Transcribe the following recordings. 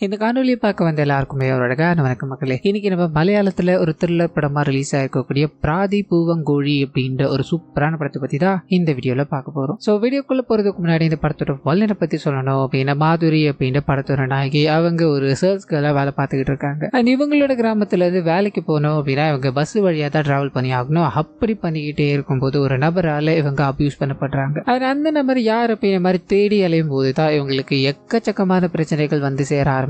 இந்த காணொலியை பார்க்க வந்த எல்லாருக்குமே ஒரு அழகான வணக்கம் மக்களே. இன்னைக்கு நம்ம மலையாளத்துல ஒரு த்ரில்லர் படமா ரிலீஸ் ஆயிருக்கக்கூடிய பிராதி பூவங்கோழி அப்படின்ற ஒரு சூப்பரான படத்தை பத்தி தான் இந்த வீடியோல பார்க்க போறோம். ஸோ வீடியோக்குள்ள போறதுக்கு முன்னாடி இந்த படத்தோட வல்லனை பத்தி சொல்லணும் அப்படின்னா, மாதுரி அப்படின்ற படத்தோட நாயகி அவங்க ஒரு சர்ச்களை வேலை பார்த்துக்கிட்டு இருக்காங்க. அண்ட் இவங்களோட கிராமத்துல இருந்து வேலைக்கு போகணும் அப்படின்னா இவங்க பஸ் வழியா தான் டிராவல் பண்ணி ஆகணும். அப்படி பண்ணிக்கிட்டே இருக்கும்போது ஒரு நபரால இவங்க அபியூஸ் பண்ணப்படுறாங்க. அந்த நபர் யார் அப்படின்ற மாதிரி தேடி அலையும் போது தான் இவங்களுக்கு எக்கச்சக்கமான பிரச்சனைகள் வந்து சேர ஆரம்பிக்குது.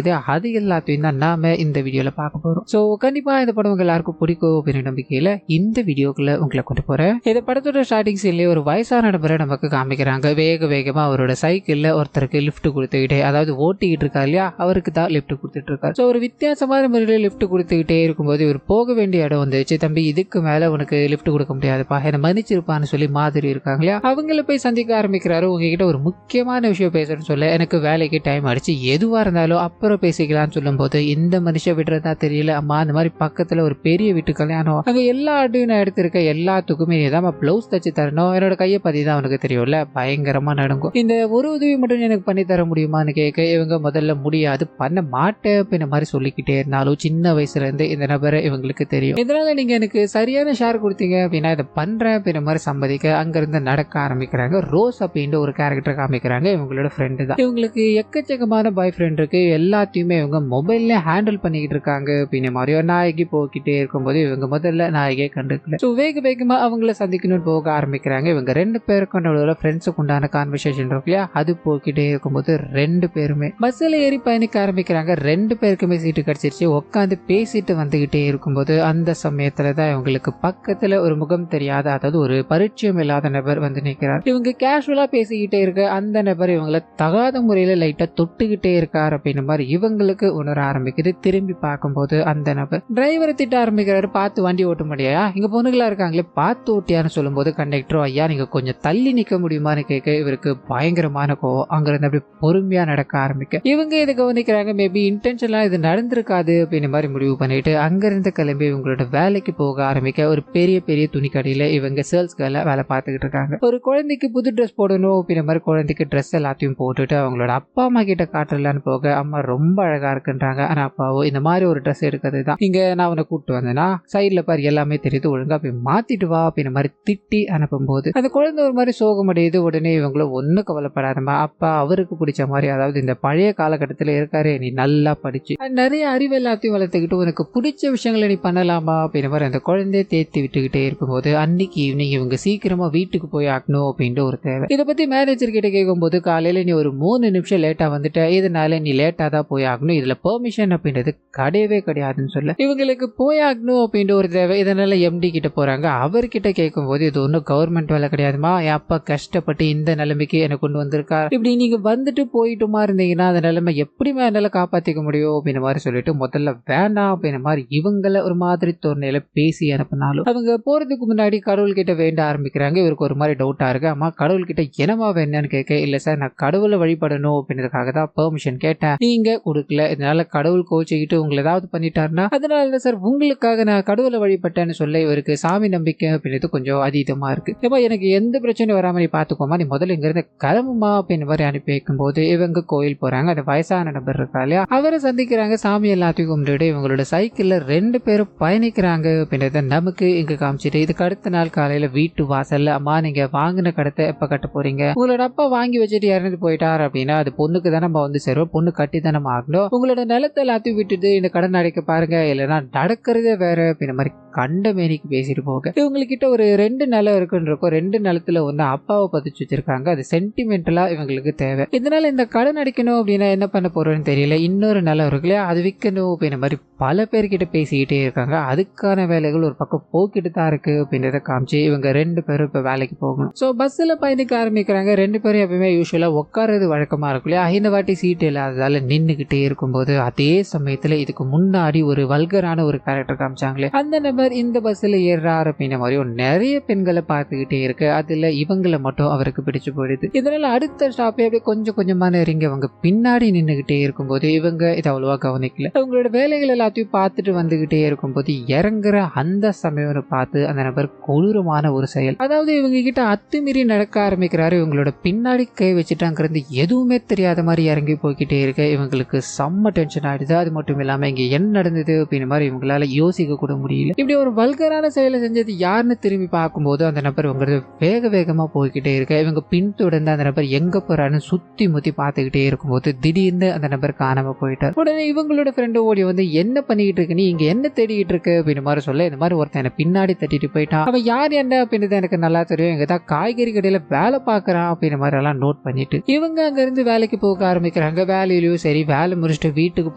அது எல்லாத்தையும் தான் நாம இந்த வீடியோல பார்க்க போறோம். சோ கண்டிப்பா இந்த படம் உங்க எல்லாருக்கும் பிடிக்கும் அப்படின்னு நம்பிக்கையில இந்த வீடியோக்குள்ள உங்களை கொண்டு போறேன். இந்த படத்தோட ஸ்டார்டிங் சீன்லயே ஒரு வயசான நபரை நமக்கு காமிக்கிறாங்க. வேகமா அவரோட சைக்கிள்ல ஒருத்தருக்கு லிஃப்ட் கொடுத்துக்கிட்டே, அதாவது ஓட்டிக்கிட்டு இருக்காரு இல்லையா, அவருக்கு தான் லிஃப்ட் கொடுத்துட்டு இருக்காரு. ஸோ ஒரு வித்தியாசமான முறையில் லிஃப்ட் கொடுத்துக்கிட்டே இருக்கும்போது இவர் போக வேண்டிய இடம் வந்துச்சு. தம்பி, இதுக்கு மேல உனக்கு லிஃப்ட் கொடுக்க முடியாதுப்பா, என்ன மன்னிச்சிருப்பான்னு சொல்லி மாதிரி இருக்காங்க இல்லையா, அவங்கள போய் சந்திக்க ஆரம்பிக்கிறாரு. உங்ககிட்ட ஒரு முக்கியமான விஷயம் பேசுறேன்னு சொல்ல, எனக்கு வேலைக்கு டைம் ஆயிடுச்சு, எதுவா இருந்தாலும் அப்புறம் பேசிக்கலாம்னு சொல்லும் போது இந்த மனுஷன் விடுறதா தெரியல. அம்மா, அந்த மாதிரி பக்கத்துல ஒரு பெரிய வீட்டு கல்யாணம், அங்க எல்லா ஆட்டையும் நான் எடுத்திருக்க எல்லாத்துக்குமே நீதான் பிளவுஸ் தச்சு தரணும், என்னோட கையை பத்தி தான் அவனுக்கு தெரியும்ல, பயங்கரமா நடக்கும். இந்த ஒரு உதவி மட்டும் எனக்கு பண்ணி தர முடியுமான்னு கேட்க இவங்க முதல்ல முடியாது, பண்ண மாட்டேன் அப்படின்ற மாதிரி சொல்லிக்கிட்டே இருந்தாலும் சின்ன வயசுல இருந்து இந்த நபரை இவங்களுக்கு தெரியும். இதனால நீங்க எனக்கு சரியான ஷேர் கொடுத்தீங்க அப்படின்னா இதை பண்றேன் அப்படின்ற மாதிரி சம்மதிக்க அங்க இருந்து நடக்க ஆரம்பிக்கிறாங்க. ரோஸ் அப்படின்ற ஒரு கேரக்டர் காமிக்கிறாங்க. இவங்களோட ஃப்ரெண்டு தான். இவங்களுக்கு எக்கச்சக்கமான பாய் ஃப்ரெண்ட் இருக்கு. எல்லாத்தையுமே இவங்க மொபைல்ல ஹேண்டில் பண்ணிக்கிட்டு இருக்காங்க அப்படின்னு மாதிரியோ நாயகி போக்கிட்டே இருக்கும்போது இவங்க முதல்ல நாயகியை கண்டுக்கல. ஸோ வேகமா அவங்கள சந்திக்கணும்னு போக ஆரம்பிக்கிறாங்க. இவங்க ரெண்டு பேருக்கும் ஃப்ரெண்ட்ஸுக்கு உண்டான கான்வர்சேஷன் இருக்கு இல்லையா, அது போக்கிட்டே இருக்கும்போது ரெண்டு பேருமே பஸ்ல ஏறி பயணிக்க ஆரம்பிக்கிறாங்க. ரெண்டு பேருக்குமே சீட்டு கிடைச்சிருச்சு. உட்காந்து பேசிட்டு வந்துகிட்டே இருக்கும்போது அந்த சமயத்துல தான் இவங்களுக்கு பக்கத்துல ஒரு முகம் தெரியாத, அதாவது ஒரு பரிச்சயம் இல்லாத நபர் வந்து நிற்கிறார். இவங்க கேஷுவலா பேசிக்கிட்டே இருக்க அந்த நபர் இவங்களை தகாத முறையில லைட்டா தொட்டுக்கிட்டே இருக்கார் அப்படின்னு மாதிரி இவங்களுக்கு உணர ஆரம்பிக்குது. திரும்பி பார்க்கும்போது அந்த நபர் டிரைவரை திட்ட ஆரம்பிக்கிறாரு. பார்த்து வண்டி ஓட்ட முடியா, இங்க பொண்ணுங்களா இருக்காங்களே, பார்த்து ஓட்டியான்னு சொல்லும் போது கண்டக்டரும், ஐயா நீங்க கொஞ்சம் தள்ளி நிக்க முடியுமான்னு கேட்க இவருக்கு பயங்கரமான கோவம். அங்கிருந்து அப்படி பொறுமையா நடக்க ஆரம்பிக்க இவங்க இதை கவனிக்கிறாங்க. மேபி இன்டென்ஷனலா இது நடந்திருக்காது அப்படின்னு மாதிரி முடிவு பண்ணிட்டு அங்கிருந்து கிளம்பி இவங்களோட வேலைக்கு போக ஆரம்பிக்க ஒரு பெரிய துணி கடையில இவங்க சேல்ஸ்களை வேலை பார்த்துக்கிட்டு இருக்காங்க. ஒரு குழந்தைக்கு புது ட்ரெஸ் போடணும் அப்படின்ற மாதிரி குழந்தைக்கு ட்ரெஸ் எல்லாத்தையும் போட்டுட்டு அவங்களோட அப்பா அம்மா கிட்ட காட்டலான்னு போக அம்மா ரொம்ப அழகா இருக்குன்றாங்க. ஆனா அப்பாவோ இந்த மாதிரி ஒரு ட்ரெஸ் எடுக்கிறது தான், இங்க நான் உன்னை கூப்பிட்டு வந்தேன்னா சைட்ல பாரு எல்லாமே தெரியுது, ஒழுங்கா போய் மாத்திட்டு வா அப்படின்னு மாதிரி திட்டி அனுப்பும் போது அந்த குழந்தை ஒரு மாதிரி சோகமடையுது. உடனே இவங்கள ஒன்னும் கவலைப்படாதமா, அப்பா அவருக்கு பிடிச்ச மாதிரி, அதாவது இந்த பழைய காலகட்டத்துல இருக்காரு, நீ நல்லா படிச்சு நிறைய அறிவு எல்லாத்தையும் வளர்த்துக்கிட்டு உனக்கு பிடிச்ச விஷயங்களை நீ பண்ணலாமா அப்படின்னு மாதிரி அந்த குழந்தைய தேத்தி விட்டுக்கிட்டே இருக்கும்போது அன்னைக்கு ஈவினிங் இவங்க சீக்கிரமா வீட்டுக்கு போய் ஆகணும் அப்படின்ற ஒரு தேவை. இதை பத்தி மேனேஜர் கிட்ட கேட்கும் போது, காலையில நீ ஒரு 3 நிமிஷம் லேட்டா வந்துட்ட, இதனால நீ லேட்டா தான் போய் ஆகணும், இதுல பெர்மிஷன் அப்படின்றது கிடையவே கிடையாதுன்னு சொல்ல இவங்களுக்கு போய் ஆகணும் அப்படின்ற ஒரு தேவை. இதனால எம்டி கிட்ட போறாங்க. அவர்கிட்ட கேட்கும் போது, இது ஒன்றும் கவர்மெண்ட் வேலை கிடையாதுமா, என் அப்பா கஷ்டப்பட்டு இந்த நிலைமைக்கு எனக்கு கொண்டு வந்திருக்கா, இப்படி நீங்க வந்துட்டு போயிட்டுமா இருந்தீங்கன்னா அந்த நிலைமை எப்படிமா என்னால காப்பாத்திக்க முடியும் அப்படின்னு மாதிரி சொல்லிட்டு முதல்ல வேண்டாம் அப்படின்ற மாதிரி இவங்கள ஒரு மாதிரி தோரணையில பேசி அனுப்பினாலும் அவங்க போறதுக்கு முன்னாடி கடவுள் கிட்ட வேண்ட ஆரம்பிக்கிறாங்க. இவருக்கு ஒரு மாதிரி டவுட்டா இருக்கு. அம்மா கடவுள் கிட்ட என்னமா வேணும்னு கேட்க, இல்ல சார் நான் கடவுளை வழிபடணும் அப்படின்றதுக்காக தான் பெர்மிஷன் கேட்டேன், நீங்க கொடுக்கல, இதனால கடவுள் கோச்சிக்கிட்டு உங்களை ஏதாவது பண்ணிட்டாருன்னா அதனால சார் உங்களுக்காக நான் கடவுளை வழிபட்டேன்னு சொல்ல இவருக்கு சாமி நம்பிக்கை அப்படின்றது கொஞ்சம் அதீதமா இருக்கு. ஏமா எனக்கு எந்த பிரச்சனையும் வராம நீ பாத்துக்கோமா, நீ முதல்ல இங்க இருந்து கிளம்புமா அப்படின்னு மாதிரி அனுப்பி வைக்கும் போது இவங்க கோயில் போறாங்க. அந்த வயசான நபர் இருக்கா இல்லையா, அவரை சந்திக்கிறாங்க. சாமி எல்லாத்தையும் கும்பிட்டு இவங்களோட சைக்கிள்ல 2 பேரும் பயணிக்கிறாங்க அப்படின்றத நமக்கு இங்க காமிச்சிட்டு, இதுக்கு அடுத்த நாள் காலையில வீட்டு வாசல்ல, அம்மா நீங்க வாங்கின கடத்தை எப்ப கட்ட போறீங்க, உங்களோட அப்பா வாங்கி வச்சுட்டு இறந்து போயிட்டார் அப்படின்னா அது பொண்ணுக்கு தானே நம்ம வந்து சேரும், பொண்ணு கட்டி தானே ஆகணும், உங்களோட நிலத்தை எல்லாத்தையும் விட்டுட்டு இந்த கடன் அடைக்க பாருங்க, இல்லைன்னா நடக்கிறதே வேற அப்படின்ற மாதிரி கண்ட மேனிக்கு பேசிட்டு போக இவங்ககிட்ட ஒரு 2 நிலம் இருக்குன்றப்போ 2 நிலத்துல ஒண்ணு அப்பாவை பதிச்சு வச்சிருக்காங்க. அது சென்டிமெண்டலா இவங்களுக்கு தேவை. இதனால இந்த கடன் அடிக்கணும் அப்படின்னா என்ன பண்ண போறோம்னு தெரியல. இன்னொரு நிலம் இருக்கு இல்லையா, அது விற்கணும் அப்படின்ற மாதிரி பல பேர்கிட்ட பேசிக்கிட்டே இருக்காங்க. அதுக்கான வேலைகள் ஒரு பக்கம் போக்கிட்டு தான் இருக்கு அப்படின்றத காமிச்சு இவங்க 2 பேரும் இப்ப வேலைக்கு போகணும். ஸோ பஸ்ல பயணிக்க ஆரம்பிக்கிறாங்க. 2 பேரும் எப்பவுமே யூஸ்வலா உட்காரது வழக்கமா இருக்கும் இல்லையா, இந்த வாட்டி சீட் இல்லாததால நின்றுகிட்டே இருக்கும்போது அதே சமயத்துல இதுக்கு முன்னாடி ஒரு வல்கரான ஒரு கேரக்டர் காமிச்சாங்களே, அந்த நபர் நபர் இந்த பஸ்ல ஏறாரு அப்படின்ற மாதிரி நிறைய பெண்களை பார்த்துக்கிட்டே இருக்கு. அதுல இவங்களை மட்டும் அவருக்கு பிடிச்சு போயிடுது. இதனால அடுத்த ஸ்டாப்பே அப்படியே கொஞ்சம் கொஞ்சமா நெருங்கி அவங்க பின்னாடி நின்றுகிட்டே இருக்கும்போது இவங்க இதை அவ்வளவா கவனிக்கல. அவங்களோட வேலைகள் எல்லாத்தையும் பார்த்துட்டு வந்துகிட்டே இருக்கும்போது இறங்குற அந்த சமயம் பார்த்து அந்த நபர் கொடூரமான ஒரு செயல், அதாவது இவங்க கிட்ட அத்துமீறி நடக்க ஆரம்பிக்கிறாரு. இவங்களோட பின்னாடி கை வச்சுட்டாங்கிறது எதுவுமே தெரியாத மாதிரி இறங்கி போய்கிட்டே இருக்க இவங்களுக்கு செம்ம டென்ஷன் ஆயிடுது. அது மட்டும் இல்லாம இங்க என்ன நடந்தது அப்படின்ற மாதிரி இவங்களால யோசிக்க கூட முடியல. இப்படி ஒரு வல்கரான செயலை செஞ்சது யாருன்னு திரும்பி பார்க்கும்போது அந்த நபர் இவங்க வேக வேகமா போய்கிட்டே இருக்க இவங்க பின்தொடர்ந்து அந்த நபர் எங்க போறான்னு சுத்தி முத்தி பார்த்துக்கிட்டே இருக்கும்போது திடீர்னு அந்த நபர் காணாம போயிட்டார். உடனே இவங்களோட ஃப்ரெண்டு ஓடி வந்து என்ன பண்ணிக்கிட்டு இருக்கு, நீ இங்க என்ன தேடிக்கிட்டு இருக்கு அப்படின்னு மாதிரி சொல்ல இந்த மாதிரி ஒருத்தன் என்ன பின்னாடி தட்டிட்டு போயிட்டான். அவன் யார் என்ன அப்படின்றது எனக்கு நல்லா தெரியும், எங்க தான் காய்கறி கடையில வேலை பார்க்கறான் அப்படின்ற மாதிரி எல்லாம் நோட் பண்ணிட்டு இவங்க அங்க இருந்து வேலைக்கு போக ஆரம்பிக்கிறாங்க. வேலையிலயும் சரி வேலை முடிச்சுட்டு வீட்டுக்கு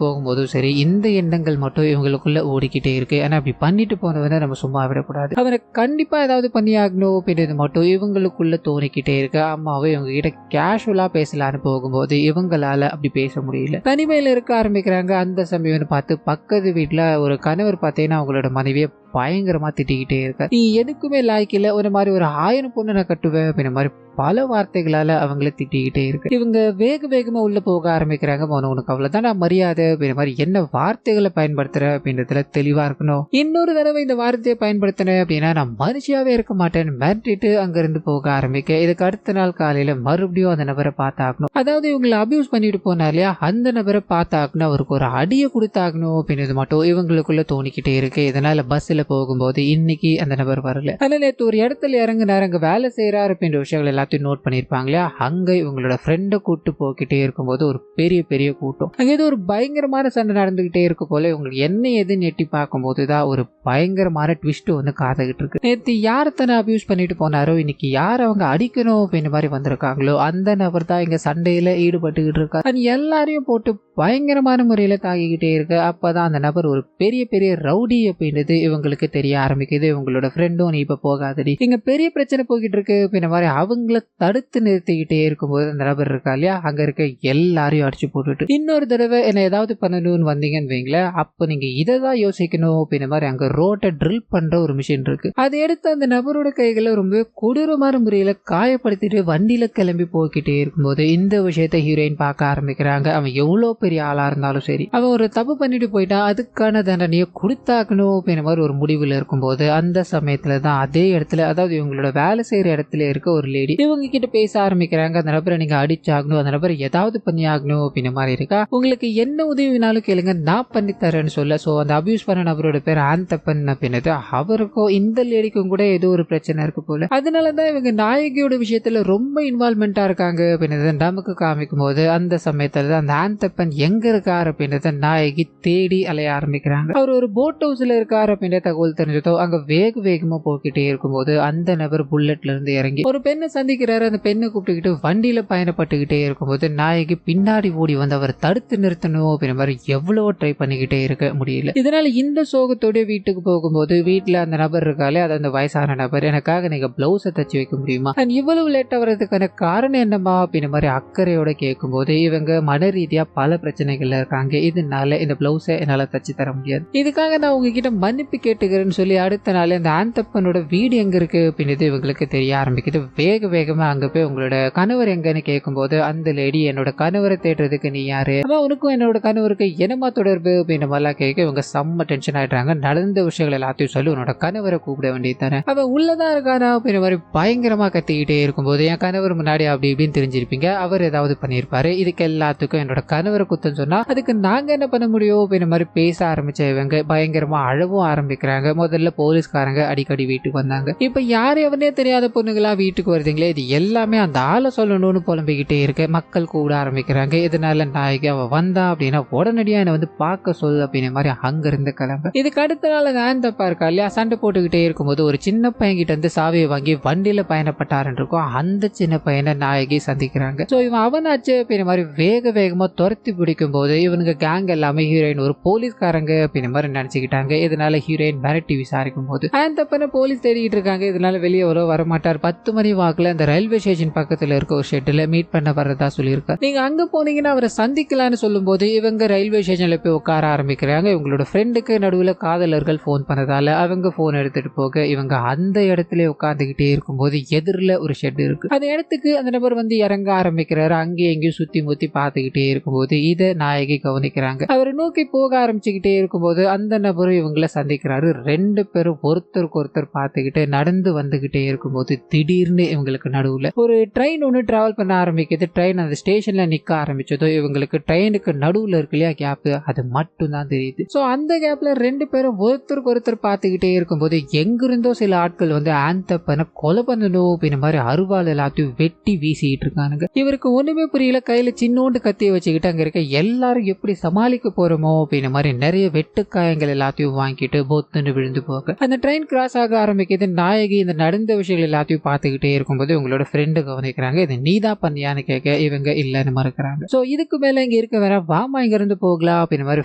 போகும்போதும் சரி இந்த எண்ணங்கள் மட்டும் இவங்களுக்குள்ள ஓடிக்கிட்டே இருக்கு. ஆனா அப்படி பண்ணிட்டு போனவனை நம்ம சும்மா விடக்கூடாது, அவனை கண்டிப்பா ஏதாவது பண்ணி ஆகணும் அப்படின்றது மட்டும் இவங்களுக்குள்ள தோணிக்கிட்டே இருக்கு. அம்மாவை இவங்க கிட்ட கேஷுவலா பேசலான்னு போகும்போது இவங்களால அப்படி பேச முடியல. தனிமையில இருக்க ஆரம்பிக்கிறாங்க. அந்த சமயம் பார்த்து பக்கத்து வீட்டுல ஒரு கணவர் பார்த்தீங்கன்னா அவங்களோட மனைவியை பயங்கரமா திட்டிக்கிட்டே இருக்க, நீ எதுக்குமே லாய்க்கில்ல, ஒரு மாதிரி ஒரு 1000 பொண்ணு நான் கட்டுவேன் அப்படின்ற மாதிரி பல வார்த்தைகளால அவங்கள திட்டிக்கிட்டே இருக்கு. இவங்க வேக வேகமா உள்ள போக ஆரம்பிக்கிறாங்க. உனக்கு அவ்வளவுதான் நான் மரியாதை அப்படின்ற மாதிரி என்ன வார்த்தைகளை பயன்படுத்துற அப்படின்றதுல தெளிவா இருக்கணும். இன்னொரு தடவை இந்த வார்த்தையை பயன்படுத்தினேன் அப்படின்னா நான் மனுஷியாவே இருக்க மாட்டேன் மிரட்டிட்டு அங்க இருந்து போக ஆரம்பிக்க இதுக்கு அடுத்த நாள் காலையில மறுபடியும் அந்த நபரை பார்த்தாகணும். அதாவது இவங்களை அபியூஸ் பண்ணிட்டு போனா இல்லையா அந்த நபரை பார்த்தாகணும், அவருக்கு ஒரு அடியை கொடுத்தாகணும் அப்படின்றது மட்டும் இவங்களுக்குள்ள தோணிக்கிட்டே இருக்கு. இதனால பஸ்ல போகும்போது இன்னைக்கு அந்த நபர் வரல. அதனால நேற்று ஒரு இடத்துல இறங்குனாரு, அங்க வேலை செய்யறாரு அப்படின்ற விஷயங்கள் எல்லாத்தையும் நோட் பண்ணிருப்பாங்க இல்லையா. அங்க இவங்களோட ஃப்ரெண்டை கூட்டு போக்கிட்டே இருக்கும்போது ஒரு பெரிய பெரிய கூட்டம், அங்க ஏதோ ஒரு பயங்கரமான சண்டை நடந்துகிட்டே இருக்கு போல. இவங்களுக்கு என்ன எதுன்னு எட்டி பார்க்கும்போது தான் ஒரு பயங்கரமான ட்விஸ்ட் வந்து காத்துக்கிட்டு இருக்கு. நேற்று யார் தன்னை அபியூஸ் பண்ணிட்டு போனாரோ இன்னைக்கு யார் அவங்க அடிக்கணும் அப்படின்ற மாதிரி வந்திருக்காங்களோ அந்த நபர் தான் இங்க சண்டையில ஈடுபட்டுக்கிட்டு இருக்காரு. எல்லாரையும் போட்டு பயங்கரமான முறையில தாக்கிக்கிட்டே இருக்கு. அப்பதான் அந்த நபர் ஒரு பெரிய பெரிய ரவுடி அப்படின்றது இவங்களுக்கு தெரிய ஆரம்பிக்குது. இவங்களோட ஃப்ரெண்டும் நீ இப்ப போகாதடி, இங்க பெரிய பிரச்சனை போய்கிட்டு இருக்கு அப்படின்ற மாதிரி அவங்கள தடுத்து நிறுத்திக்கிட்டே இருக்கும்போது அந்த நபர் இருக்கா இல்லையா அங்க இருக்க எல்லாரையும் அடிச்சு போட்டுட்டு இன்னொரு தடவை என்ன ஏதாவது பண்ணணும்னு வந்தீங்கன்னு வைங்களேன், அப்ப நீங்க இதைதான் யோசிக்கணும் அப்படின்ற மாதிரி அங்க ரோட்டை ட்ரில் பண்ற ஒரு மிஷின் இருக்கு. அதை எடுத்து அந்த நபரோட கைகளை ரொம்ப கொடூரமான முறையில காயப்படுத்திட்டு வண்டியில கிளம்பி போய்கிட்டே இருக்கும்போது இந்த விஷயத்த ஹீரோயின் பார்க்க ஆரம்பிக்கிறாங்க. அவன் எவ்வளவு பெரிய ஆளா இருந்தாலும் சரி அவன் ஒரு தப்பு பண்ணிட்டு போயிட்டான், அதுக்கான தண்டனையை கொடுத்தாக்கணும் அப்படின்ற மாதிரி ஒரு முடிவுல இருக்கும்போது அந்த சமயத்துல தான் அதே இடத்துல அதாவது இவங்களோட வேலை செய்யற இடத்துல இருக்க ஒரு லேடி இவங்க கிட்ட பேச ஆரம்பிக்கிறாங்க. அந்த நபரை நீங்க அடிச்சாகணும், அந்த நபரை ஏதாவது பண்ணி ஆகணும் அப்படின்ற மாதிரி இருக்கா, உங்களுக்கு என்ன உதவினாலும் கேளுங்க நான் பண்ணி தரேன்னு சொல்ல. சோ அந்த அபியூஸ் பண்ண நபரோட பேர் ஆந்தப்பன் அப்படின்னது. அவருக்கும் இந்த லேடிக்கும் கூட ஏதோ ஒரு பிரச்சனை இருக்கு போல. அதனாலதான் இவங்க நாயகியோட விஷயத்துல ரொம்ப இன்வால்மெண்டா இருக்காங்க அப்படின்றத நமக்கு காமிக்கும் போது அந்த சமயத்துல அந்த ஆந்தப்பன் எங்க இருக்காரு அப்படின்றத நாயகி தேடி அலைய ஆரம்பிக்கிறாங்க. அவர் ஒரு போட் ஹவுஸ்ல இருக்காரு அப்படின்ற தகவல் தெரிஞ்சதோ அங்க வேக வேகமா போய்கிட்டே இருக்கும்போது அந்த நபர் புல்லட்ல இருந்து இறங்கி ஒரு பெண்ணை சந்திக்கிறாரு. அந்த பெண்ணை கூப்பிட்டுக்கிட்டு வண்டியில பயணப்பட்டுக்கிட்டே இருக்கும்போது நாயகி பின்னாடி ஓடி வந்து அவர் தடுத்து நிறுத்தணும் அப்படின்ற மாதிரி எவ்வளவோ ட்ரை பண்ணிக்கிட்டே இருக்க முடியல. இதனால இந்த சோகத்தோட வீட்டுக்கு போகும்போது வீட்டுல அந்த நபர் இருக்காலே அது அந்த வயசான நபர், எனக்காக நீங்க பிளவுஸை தச்சு வைக்க முடியுமா, இவ்வளவு லேட்டா வர்றதுக்கான காரணம் என்னமா அப்படின்ற மாதிரி அக்கறையோட கேட்கும்போது இவங்க மன ரீதியா பல பிரச்சனைகள்ல இருக்காங்க, இதனால இந்த பிளவுஸை என்னால தச்சு தர முடியாது, இதுக்காக நான் உங்ககிட்ட மன்னிப்பு கேட்டுக்கிறேன்னு சொல்லி அடுத்த நாள் அந்த ஆந்தப்பனோட வீடு எங்க இருக்கு அப்படின்றது இவங்களுக்கு தெரிய ஆரம்பிக்குது. வேக வேகமா அங்க போய் உங்களோட கணவர் எங்கன்னு கேட்கும்போது அந்த லேடி என்னோட கணவரை தேடுறதுக்கு நீ யாரு, உனக்கும் என்னோட கணவருக்கு என்னமா தொடர்பு அப்படின்ற மாதிரிலாம் கேட்க இவங்க செம்ம டென்ஷன் ஆயிடுறாங்க. நடந்த விஷயங்கள் எல்லாத்தையும் சொல்லி உன்னோட கணவரை கூப்பிட வேண்டியது தானே, அவன் உள்ளதான் இருக்கானா அப்படின்ற மாதிரி பயங்கரமா கத்திக்கிட்டே இருக்கும்போது என் கணவர் முன்னாடி அப்படி இப்படின்னு தெரிஞ்சிருப்பீங்க, அவர் ஏதாவது பண்ணியிருப்பாரு, இதுக்கு எல்லாத்துக்கும் என்னோட கணவரை குத்தம் சொன்னா அதுக்கு நாங்க என்ன பண்ண முடியும் அப்படின்ற மாதிரி பேச ஆரம்பிச்ச இவங்க பயங்கரமா அழவும் ஆரம்பிக்கிறாங்க. முதல்ல போலீஸ்காரங்க அடிக்கடி வீட்டுக்கு வந்தாங்க, இப்ப யார் எவனே தெரியாத பொண்ணுங்களா வீட்டுக்கு வருதுங்களே, இது எல்லாமே அந்த ஆளை சொல்லணும்னு புலம்பிக்கிட்டே இருக்க மக்கள் கூட ஆரம்பிக்கிறாங்க. இதனால நாயகி அவ வந்தா அப்படின்னா உடனடியா என்ன வந்து பார்க்க சொல்லு அப்படின்ற மாதிரி அங்க இருந்து கிளம்ப. இதுக்கு அடுத்த நாள் ஆந்தப்பா இருக்கா இல்லையா சண்டை போட்டுக்கிட்டே இருக்கும்போது ஒரு சின்ன பையன் கிட்ட இருந்து சாவியை வாங்கி வண்டியில பயணப்பட்டாருன்னு இருக்கும். அந்த சின்ன பையனை நாயகி சந்திக்கிறாங்க. சோ இவன் அவனாச்சு அப்படின்ற மாதிரி வேக வேகமா துரத்தி கண்டுபிடிக்கும் போது இவனுங்க கேங் எல்லாமே ஹீரோயின் ஒரு போலீஸ்காரங்க அப்படின்ற மாதிரி நினைச்சுக்கிட்டாங்க. இதனால ஹீரோயின் மிரட்டி விசாரிக்கும் போது ஆந்தப்பனை போலீஸ் தேடிட்டு இருக்காங்க. இதனால வெளியே வரமாட்டார். 10 மணி வாக்குல அந்த ரயில்வே ஸ்டேஷன் பக்கத்துல இருக்க ஒரு ஷெட்ல மீட் பண்ண வரதா சொல்லியிருக்காரு. நீங்க அங்க போனீங்கன்னா அவரை சந்திக்கலாம்னு சொல்லும் போது இவங்க ரயில்வே ஸ்டேஷன்ல போய் உட்கார ஆரம்பிக்கிறாங்க. இவங்களோட ஃப்ரெண்டுக்கு நடுவுல காதலர்கள் போன் பண்ணதால அவங்க போன் எடுத்துட்டு போக இவங்க அந்த இடத்துல உட்கார்ந்துகிட்டே இருக்கும்போது எதிரில ஒரு ஷெட் இருக்கு. அந்த இடத்துக்கு அந்த நபர் வந்து இறங்க ஆரம்பிக்கிறாரு. அங்கேயும் எங்கேயும் சுத்தி முத்தி பார்த்துக்கிட்டே இருக்கும்போது இதை நாயகி கவனிக்கிறாங்க. அவரை நோக்கி போக ஆரம்பிச்சுக்கிட்டே இருக்கும்போது அந்த நபரும் இவங்களை சந்திக்கிறாரு. 2 பேரும் ஒருத்தருக்கு ஒருத்தர் பார்த்துக்கிட்டு நடந்து வந்துகிட்டே இருக்கும்போது திடீர்னு இவங்களுக்கு நடுவுல ஒரு ட்ரெயின் ஒன்று டிராவல் பண்ண ஆரம்பிக்குது. ட்ரெயின் அந்த ஸ்டேஷன்ல நிக்க ஆரம்பிச்சதோ இவங்களுக்கு ட்ரெயினுக்கு நடுவுல இருக்கு இல்லையா கேப், அது மட்டும் தான் தெரியுது. சோ அந்த கேப்ல 2 பேரும் ஒருத்தருக்கு ஒருத்தர் பார்த்துக்கிட்டே இருக்கும்போது எங்கிருந்தோ சில ஆட்கள் வந்து ஆந்தப்பனை கொலை பண்ணணும் அப்படின்ற மாதிரி அருவாள் எல்லாத்தையும் வெட்டி வீசிட்டு இருக்கானுங்க. இவருக்கு ஒண்ணுமே புரியல. கையில சின்னோண்டு கத்தியை வச்சுக்கிட்டு அங்க இருக்க எல்லாரும் எப்படி சமாளிக்க போறோமோ அப்படின்ற மாதிரி நிறைய வெட்டுக்காயங்கள் எல்லாத்தையும் வாங்கிட்டு பொத்துன்னு விழுந்து போக அந்த ட்ரெயின் கிராஸ் ஆக ஆரம்பிக்குது. நாயகி இந்த நடந்த விஷயங்கள் எல்லாத்தையும் பார்த்துக்கிட்டே இருக்கும்போது உங்களோட ஃப்ரெண்டு கவனிக்கிறாங்க. இது நீதான் பண்ணியான்னு கேட்க இவங்க இல்லன்னு மறுக்கிறாங்க. சோ இதுக்கு மேல இங்க இருக்க வேற வாமா இங்க இருந்து போகலாம் அப்படின்ற மாதிரி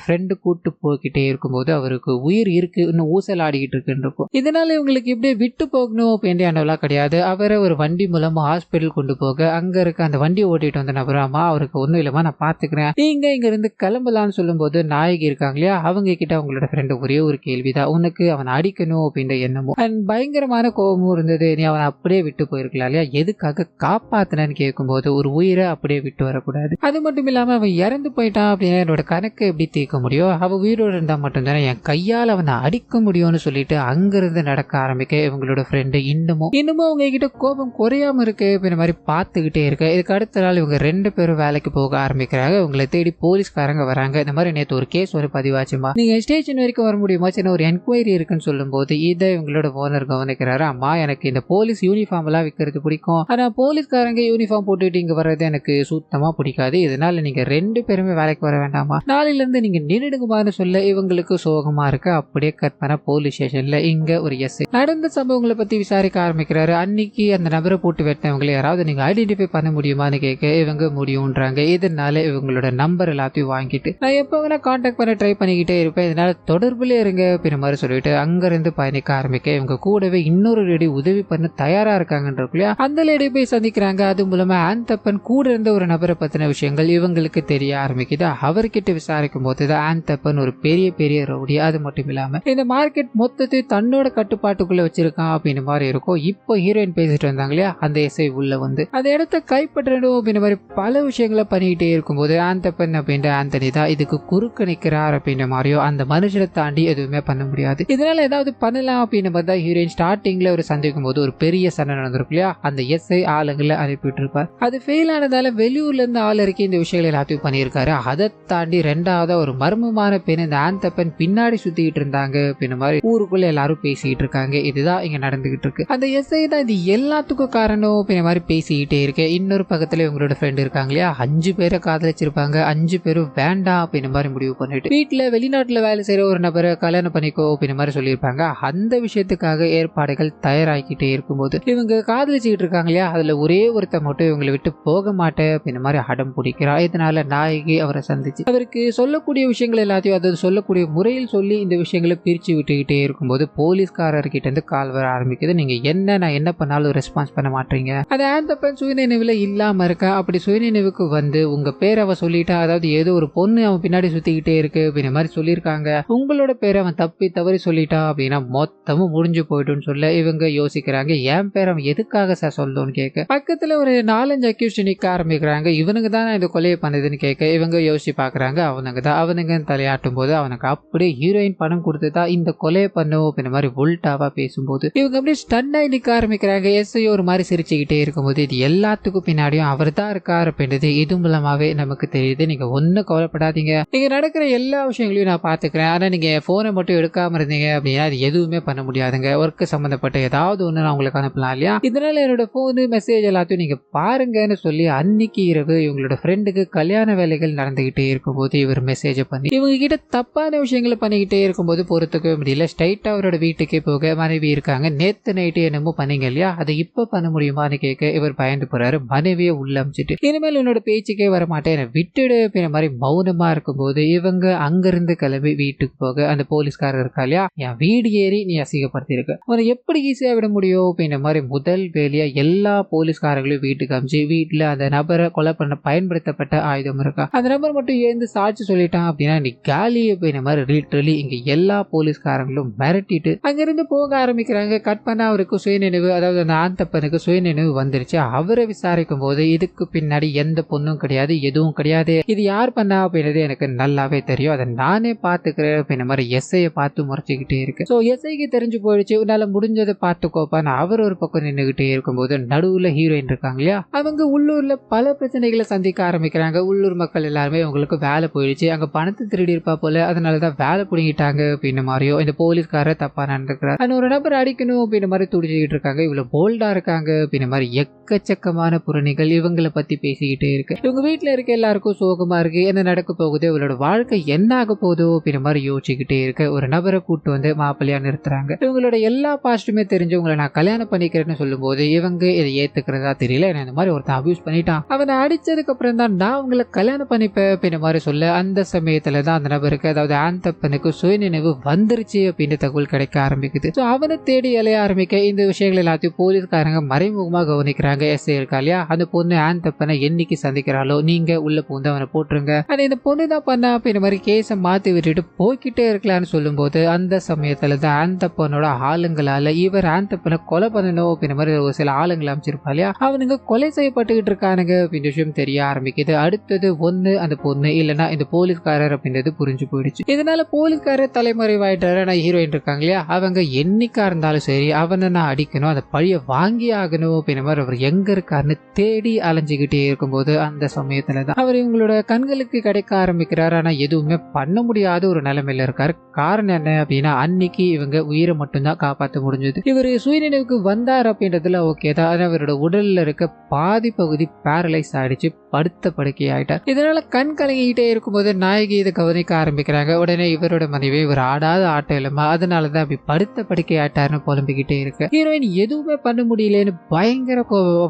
ஃப்ரெண்டு கூட்டு போய்கிட்டே இருக்கும்போது அவருக்கு உயிர் இருக்கு இன்னும் ஊசல் ஆடிக்கிட்டு இருக்குன்னு இருக்கும். இதனால இவங்களுக்கு இப்படியே விட்டு போகணும் அப்படின்றலாம் கிடையாது. அவரை ஒரு வண்டி மூலமா ஹாஸ்பிட்டல் கொண்டு போக அங்க இருக்க அந்த வண்டி ஓட்டிட்டு வந்த நபராமா அவருக்கு ஒண்ணும் இல்லமா நான் பாத்துக்கிறேன் நீங்க இங்க இருந்து கிளம்பலான்னு சொல்லும் போது நாயகி இருக்காங்க இல்லையா அவங்க கிட்ட அவங்களோட ஃப்ரெண்டு ஒரே ஒரு கேள்விதான், உனக்கு அவன் அடிக்கணும் அப்படின்ற எண்ணமும் அண்ட் பயங்கரமான கோபமும் இருந்தது. நீ அவனை அப்படியே விட்டு போயிருக்கலாம் இல்லையா, எதுக்காக காப்பாத்தினு கேட்கும்போது ஒரு உயிரை அப்படியே விட்டு வரக்கூடாது. அது மட்டும் இல்லாம அவன் இறந்து போயிட்டான் அப்படின்னா என்னோட கணக்கு எப்படி தீர்க்க முடியும், அவ உயிரோடு இருந்தா மட்டும்தானே என் கையால் அவனை அடிக்க முடியும்னு சொல்லிட்டு அங்கிருந்து நடக்க ஆரம்பிக்க இவங்களோட ஃப்ரெண்டு இன்னமும் அவங்க கிட்ட கோபம் குறையாம இருக்கு அப்படின்ற மாதிரி பார்த்துக்கிட்டே இருக்கு. இதுக்கு அடுத்த நாள் இவங்க 2 பேரும் வேலைக்கு போக ஆரம்பிக்கிறாங்க. இவங்களை தேடி போலீஸ்காரங்க வராங்க. இந்த மாதிரி நேற்று ஒரு கேஸ் ஒரு பதிவாச்சுமா, நீங்க ஸ்டேஷன் வரைக்கும் வர முடியுமா, சின்ன ஒரு என்கொயரி இருக்குன்னு சொல்லும் போது இதை இவங்களோட ஓனர் கவனிக்கிறாரு. அம்மா எனக்கு இந்த போலீஸ் யூனிஃபார்ம் எல்லாம் விற்கிறது பிடிக்கும், ஆனா போலீஸ்காரங்க யூனிஃபார்ம் போட்டுட்டு இங்க வர்றது எனக்கு சுத்தமா பிடிக்காது, இதனால நீங்க 2 பேருமே வேலைக்கு வர வேண்டாமா, நாளையில இருந்து நீங்க நின்றுடுங்கமான்னு சொல்ல இவங்களுக்கு சோகமா இருக்கு. அப்படியே கட் பண்ண போலீஸ் ஸ்டேஷன்ல இங்க ஒரு எஸ்ஐ நடந்த சம்பவங்களை பத்தி விசாரிக்க ஆரம்பிக்கிறாரு. அன்னைக்கு அந்த நபரை போட்டு வெட்டினவங்களை யாராவது நீங்க ஐடென்டிஃபை பண்ண முடியுமான்னு கேட்க இவங்க முடியும்ன்றாங்க. இதனால இவங்களோட நம்பர் எல்லாத்தையும் வாங்கிட்டு நான் எப்ப வேணா கான்டாக்ட் பண்ண ட்ரை பண்ணிக்கிட்டே இருப்பேன், இதனால தொடர்புல இருங்க அப்படின்ற மாதிரி சொல்லிட்டு அங்கிருந்து பயணிக்க ஆரம்பிக்க இவங்க கூடவே இன்னொரு லேடி உதவி பண்ண தயாரா இருக்காங்கன்றக்குள்ளயா அந்த லேடி போய் சந்திக்கிறாங்க. அது மூலமா ஆந்தப்பன் கூட இருந்த ஒரு நபரை பத்தின விஷயங்கள் இவங்களுக்கு தெரிய ஆரம்பிக்குது. அவர்கிட்ட விசாரிக்கும் போது ஆந்தப்பன் ஒரு பெரிய ரவுடி, அது மட்டும் இல்லாம இந்த மார்க்கெட் மொத்தத்தை தன்னோட கட்டுப்பாட்டுக்குள்ள வச்சிருக்கான் அப்படின்னு மாதிரி இருக்கும். இப்போ ஹீரோயின் பேசிட்டு வந்தாங்க இல்லையா அந்த எஸ்ஐ உள்ள வந்து அந்த இடத்த கைப்பற்றணும் அப்படின்ற மாதிரி பல விஷயங்களை பண்ணிக்கிட்டே இருக்கும்போது ஆந்தப்பன் அப்படின்ற ஆந்தனி தான் இதுக்கு குறுக்க நிக்கிறார் அப்படின்ற மாதிரியோ அந்த மனுஷனை தாண்டி எதுவுமே பண்ண முடியாது. இதனால ஏதாவது பண்ணலாம் அப்படின்னு பார்த்தா ஹீரோயின் ஸ்டார்டிங்ல ஒரு சந்திக்கும் போது ஒரு பெரிய சண்டை நடந்திருக்கு இல்லையா, அந்த எஸ்ஐ ஆளுங்களை அனுப்பிட்டு இருப்பார். அது ஃபெயில் ஆனதால வெளியூர்ல இருந்து ஆள் இறக்கி இந்த விஷயங்கள் எல்லாத்தையும் பண்ணியிருக்காரு. அதை தாண்டி 2வது ஒரு மர்மமான பெண் இந்த ஆந்தப்பன் பின்னாடி சுத்திக்கிட்டு இருந்தாங்க அப்படின்ற மாதிரி ஊருக்குள்ள எல்லாரும் பேசிக்கிட்டு இருக்காங்க. இதுதான் இங்க நடந்துகிட்டு இருக்கு. அந்த எஸ்ஐ தான் இது எல்லாத்துக்கும் காரணம் அப்படின்ற மாதிரி பேசிக்கிட்டே இருக்கு. இன்னொரு பக்கத்துல இவங்களோட ஃப்ரெண்ட் இருக்காங்க இல்லையா, 5 பேரை காதலிச்சிருப்பாங்க, 5 பேரும் வேண்டாம் அப்படின்ற மாதிரி முடிவு பண்ணிட்டு வீட்டுல வெளிநாட்டுல வேலை செய்யற ஒரு நபரை கல்யாணம் பண்ணிக்கோ அப்படின்ற மாதிரி சொல்லியிருப்பாங்க. அந்த விஷயத்துக்காக ஏற்பாடுகள் தயாராகிக்கிட்டே இருக்கும்போது இவங்க காதலிச்சுக்கிட்டு இருக்காங்க இல்லையா, அதுல ஒரே ஒருத்த மட்டும் இவங்களை விட்டு போக மாட்டேன் அப்படின்ற மாதிரி அடம் பிடிக்கிறா. இதனால நாயகி அவரை சந்திச்சு அவருக்கு சொல்லக்கூடிய விஷயங்கள் எல்லாத்தையும் அதாவது சொல்லக்கூடிய முறையில் சொல்லி இந்த விஷயங்களை பிரிச்சு விட்டுக்கிட்டே இருக்கும்போது போலீஸ்காரர்கிட்ட இருந்து கால் வர ஆரம்பிக்குது. நீங்க நான் என்ன பண்ணாலும் ரெஸ்பான்ஸ் பண்ண மாட்டீங்க, அது ஆந்தப்பன் சுயநினைவுல இல்லாம இருக்கா, அப்படி சுயநினைவுக்கு வந்து உங்க பேரை அவ சொல்லிட்டா, அதாவது ஏதோ ஒரு பொண்ணு அவன் பின்னாடி சுத்திக்கிட்டே இருக்கு அப்படின்ற மாதிரி சொல்லியிருக்காங்க, உங்களோட பேரை அவன் தவறி சொல்லிட்டா அப்படின்னா மொத்தமும் முடிஞ்சு போயிட்டுன்னு சொல்ல இவங்க யோசிக்கிறாங்க. என் பேர் அவன் எதுக்காக சார் சொல்லணும்னு கேட்க பக்கத்துல ஒரு 4-5 அக்யூஸ்ட் நிக்க ஆரம்பிக்கிறாங்க. இவனுக்கு தான் இந்த கொலையை பண்ணதுன்னு கேட்க இவங்க யோசிச்சு பாக்குறாங்க. அவனுங்க தலையாட்டும் போது அவனுக்கு அப்படியே ஹீரோயின் பணம் கொடுத்துதா இந்த கொலையை பண்ணும் அப்படின்ற மாதிரி உல்டாவா பேசும்போது இவங்க அப்படியே ஸ்டன் ஆகி நிக்க ஆரம்பிக்கிறாங்க. எஸ்ஐ ஒரு மாதிரி சிரிச்சுக்கிட்டே இருக்கும்போது இது எல்லாத்துக்கும் பின்னாடியும் அவர் தான் இருக்கார் அப்படின்றது இது மூலமாவே நமக்கு தெரியுது. நீங்க ஒன்னும் கவலைப்படாதீங்க, நீங்க நடக்கிற எல்லா விஷயங்களையும் நான் பாத்துக்கிறேன், ஆனா நீங்க போனை மட்டும் எடுக்காம இருந்தீங்க அப்படின்னா அது எதுவுமே பண்ண முடியாதுங்க, ஒர்க்கு சம்பந்தப்பட்ட ஏதாவது ஒண்ணு நான் உங்களுக்கு அனுப்பலாம் இல்லையா, இதனால என்னோட போனு மெசேஜ் எல்லாத்தையும் நீங்க பாருங்கன்னு சொல்லி அன்னைக்கு இரவு இவங்களோட ஃப்ரெண்டுக்கு கல்யாண வேலைகள் நடந்துகிட்டே இருக்கும்போது இவர் மெசேஜ் பண்ணி இவங்க கிட்ட தப்பான விஷயங்களை பண்ணிக்கிட்டே இருக்கும்போது பொறுத்துக்கவே முடியல. ஸ்ட்ரைட்டா அவரோட வீட்டுக்கே போக மனைவி இருக்காங்க, நேத்து நைட்டு என்னமோ பண்ணீங்க இல்லையா, அதை இப்ப பண்ண முடியுமான்னு கேட்க இவர் பயந்து போறாரு. மனைவியை உள்ள அமைச்சிட்டு இனிமேல் என்னோட பேச்சுக்கே வர மாட்டேன், விட்டுடு வீடு அப்படின்ற மாதிரி மௌனமா இருக்கும்போது இவங்க அங்கிருந்து கிளம்பி வீட்டுக்கு போக அந்த போலீஸ்காரர் இருக்கா இல்லையா, என் வீடு ஏறி நீ அசிங்கப்படுத்திருக்க, உன்னை எப்படி ஈஸியா விட முடியும் அப்படின்ற மாதிரி முதல் வேலையா எல்லா போலீஸ்காரர்களையும் வீட்டுக்கு அமிச்சு வீட்டுல அந்த நபரை கொலை பண்ண பயன்படுத்தப்பட்ட ஆயுதம் இருக்கா அந்த நபர் மட்டும் எழுந்து சாட்சி சொல்லிட்டான் அப்படின்னா நீ காலி அப்படின்ற மாதிரி லிட்டரலி இங்க எல்லா போலீஸ்காரங்களும் மிரட்டிட்டு அங்கிருந்து போக ஆரம்பிக்கிறாங்க. கட் பண்ண அவருக்கு சுயநினைவு, அதாவது அந்த ஆந்தப்பனுக்கு சுயநினைவு வந்துருச்சு. அவரை விசாரிக்கும் போது இதுக்கு பின்னாடி எந்த பொண்ணும் கிடையாது, எதுவும் கிடையாது, இது யார் பண்ணா அப்படின்றது எனக்கு நல்லாவே தெரியும், அதை நானே பாத்துக்கிறேன் அப்படின்ற மாதிரி எஸ்ஐயை பார்த்து முறைச்சிக்கிட்டே இருக்கு. ஸோ எஸ்ஐக்கு தெரிஞ்சு போயிடுச்சு, உன்னால முடிஞ்சதை பார்த்துக்கோப்பான்னு அவர் ஒரு பக்கம் நின்றுகிட்டே இருக்கும்போது நடுவுல ஹீரோயின் இருக்காங்க இல்லையா, அவங்க உள்ளூர்ல பல பிரச்சனைகளை சந்திக்க ஆரம்பிக்கிறாங்க. உள்ளூர் மக்கள் எல்லாருமே உங்களுக்கு வேலை போயிடுச்சு, அங்க பணத்தை திருடி இருப்பா போல, அதனாலதான் வேலை பிடிங்கிட்டாங்க அப்படின்ற மாதிரியோ இந்த போலீஸ்காரர் தப்பா நடந்துக்கிறார், அந்த ஒரு நபர் அடிக்கணும் அப்படின்ற மாதிரி துடிச்சுக்கிட்டு இருக்காங்க. இவ்வளவு போல்டா இருக்காங்க அப்படின்ற மாதிரி எக்கச்சக்கமான புரணிகள் இவங்களை பத்தி பேசிக்கிட்டே இருக்கு. இவங்க வீட்டுல இருக்க எல்லாருக்கும் சோகமா இருக்கு, என்ன நடக்க போகுது, இவளோட வாழ்க்கை என்ன ஆக போகுதோ அப்படின்ற மாதிரி யோசிச்சுக்கிட்டே இருக்க ஒரு நபரை கூட்டு வந்து மாப்பிள்ளையா நிறுத்துறாங்க. இவங்களோட எல்லா பாஸ்ட்டுமே தெரிஞ்சவங்களை நான் கல்யாணம் பண்ணிக்கிறேன்னு சொல்லும் போது இவங்க இதை ஏத்துக்கிறதா தெரியல, என்ன இந்த மாதிரி ஒருத்தன் அபியூஸ் பண்ணிட்டான், அவனை அடிச்சதுக்கு அப்புறம் தான் நான் உங்களை கல்யாணம் பண்ணிப்பேன் அப்படின்ற மாதிரி சொல்ல அந்த சமயத்துல தான் அந்த நபருக்கு, அதாவது ஆந்தப்பனுக்கு சுயநினைவு வந்துருச்சு அப்படின்னு தகவல் கிடைக்க ஆரம்பிக்குது. ஸோ அவனை தேடி அலைய ஆரம்பிக்க இந்த விஷயங்கள் எல்லாத்தையும் போலீஸ்காரங்க மறைமுகமாக கவனிக்கிறாங்க. எஸ்ஐ இருக்கா இல்லையா, அந்த பொண்ணு ஆந்தப்பனை என்னைக்கு சந்திக்கிறாளோ நீங்க உள்ள பூந்து அவனை போட்டுருங்க, அது இந்த பொண்ணு தான் பண்ணா அப்படின்ற மாதிரி கேஸை மாத்தி விட்டுட்டு போய்கிட்டே இருக்கலாம்னு சொல்லும் போது அந்த சமயத்துல தான் ஆந்தப்பனோட ஆளுங்களால இவர் ஆந்தப்பனை கொலை பண்ணணும் அப்படின்ற மாதிரி ஒரு சில ஆளுங்களை அமைச்சிருப்பா இல்லையா, அவனுங்க கொலை செய்யப்பட்டுக்கிட்டு இருக்கானுங்க அப்படின்ற விஷயம் தெரிய ஆரம்பிக்குது. அடுத்தது ஒண்ணு அந்த பொண்ணு இல்லைன்னா இந்த போலீஸ்காரர் அப்படின்றது புரிஞ்சு போயிடுச்சு. இதனால போலீஸ்காரர் தலைமறைவாயிட்டாரு. நான் ஹீரோயின் இருக்காங்க இல்லையா, அவங்க என்னைக்கா இருந்தாலும் சரி அவனை நான் அடிக்கணும், அந்த பழிய வாங்கி ஆகணும் அப்படின்ற மாதிரி அவர் எங்க இருக்காருன்னு தேடி அலைஞ்சுக்கிட்டே இருக்கும்போது அந்த சமயத்துல தான் அவர் இவங்களோட கண்களுக்கு கிடைக்க ஆரம்பிக்கிறார். ஆனா எதுவுமே பண்ண முடியாத ஒரு நிலைமையில இருக்காரு. காரணம் என்ன அப்படின்னா அன்னைக்கு இவங்க உயிரை மட்டும்தான் காப்பாற்ற முடிஞ்சது. இவர் சுயநினைவுக்கு வந்தார் அப்படின்றதுல ஓகே தான், ஆனா அவரோட உடல்ல இருக்க பாதி பகுதி பேரலைஸ் ஆயிடுச்சு, படுத்த படுக்கை ஆயிட்டார். இதனால கண் கலங்கிக்கிட்டே இருக்கும்போது நாயகி இதை கவனிக்க ஆரம்பிக்கிறாங்க. உடனே இவரோட மனைவி இவர் ஆடாத ஆட்டம் இல்லமா, அதனாலதான் அப்படி படுத்த படுக்கை ஆயிட்டாருன்னு புலம்பிக்கிட்டே இருக்கு. ஹீரோயின் எதுவுமே பண்ண முடியலன்னு பயங்கர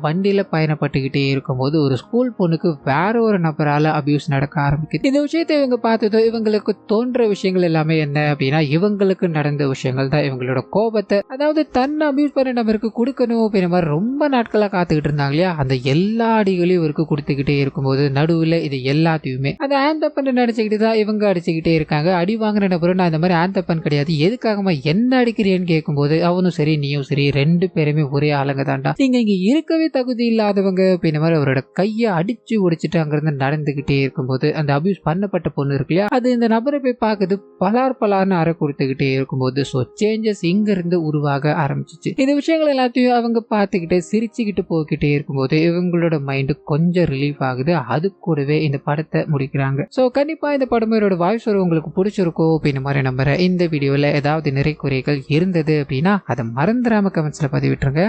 வண்டியில பயணப்பட்டுக்கிட்டே இருக்கும்போது ஒரு ஸ்கூல் பொண்ணுக்கு வேற ஒரு நபரால அபியூஸ் நடக்க ஆரம்பிக்குது. இந்த விஷயத்தை இவங்க பார்த்ததோ இவங்களுக்கு தோன்ற விஷயங்கள் எல்லாமே என்ன அப்படின்னா இவங்களுக்கு நடந்த விஷயங்கள் தான் இவங்களோட கோபத்தை, அதாவது தன்னை அபியூஸ் பண்ண நபருக்கு கொடுக்கணும் அப்படின்ற மாதிரி ரொம்ப நாட்களா காத்துக்கிட்டு இருந்தாங்க இல்லையா, அந்த எல்லா அடிகளையும் இவருக்கு கொடுத்துக்கிட்டே இருக்கும்போது நடுவில் இது எல்லாத்தையுமே அந்த ஆந்தப்பன் நினைச்சுக்கிட்டு தான் இவங்க அடிச்சுக்கிட்டே இருக்காங்க. அடி வாங்குற நபரும் நான் இந்த மாதிரி ஆந்தப்பன் கிடையாது, எதுக்காகமா என்ன அடிக்கிறேன்னு கேட்கும்போது அவனும் சரி நீயும் சரி ரெண்டு பேருமே ஒரே ஆளுங்க தாண்டா, நீங்க இங்க இருக்கவே தகுதி இல்லாதவங்க அப்படின்ற மாதிரி அவரோட கையை அடிச்சு உடைச்சிட்டு அங்கிருந்து நடந்துகிட்டே இருக்கும்போது அந்த அபியூஸ் பண்ணப்பட்ட பொண்ணு இருக்கு இல்லையா, அது இந்த நபரை போய் பார்க்குது, பலார்னு அறை கொடுத்துக்கிட்டே இருக்கும்போது ஸோ சேஞ்சஸ் இங்க இருந்து உருவாக ஆரம்பிச்சிச்சு. இந்த விஷயங்கள் எல்லாத்தையும் அவங்க பார்த்துக்கிட்டு சிரிச்சுக்கிட்டு போய்கிட்டே இருக்கும்போது இவங்களோட மைண்டு கொஞ்சம் ரிலீஃப் ஆகுது. அது கூடவே இந்த படத்தை முடிக்கிறாங்க. ஸோ கண்டிப்பா இந்த படம் வாய்ஸ் உங்களுக்கு பிடிச்சிருக்கோ அப்படின்ற மாதிரி நம்புறேன். இந்த வீடியோல ஏதாவது நிறை குறைகள் இருந்தது அப்படின்னா அதை மறந்துடாம கமெண்ட்ஸ்ல பதிவிட்டுருங்க.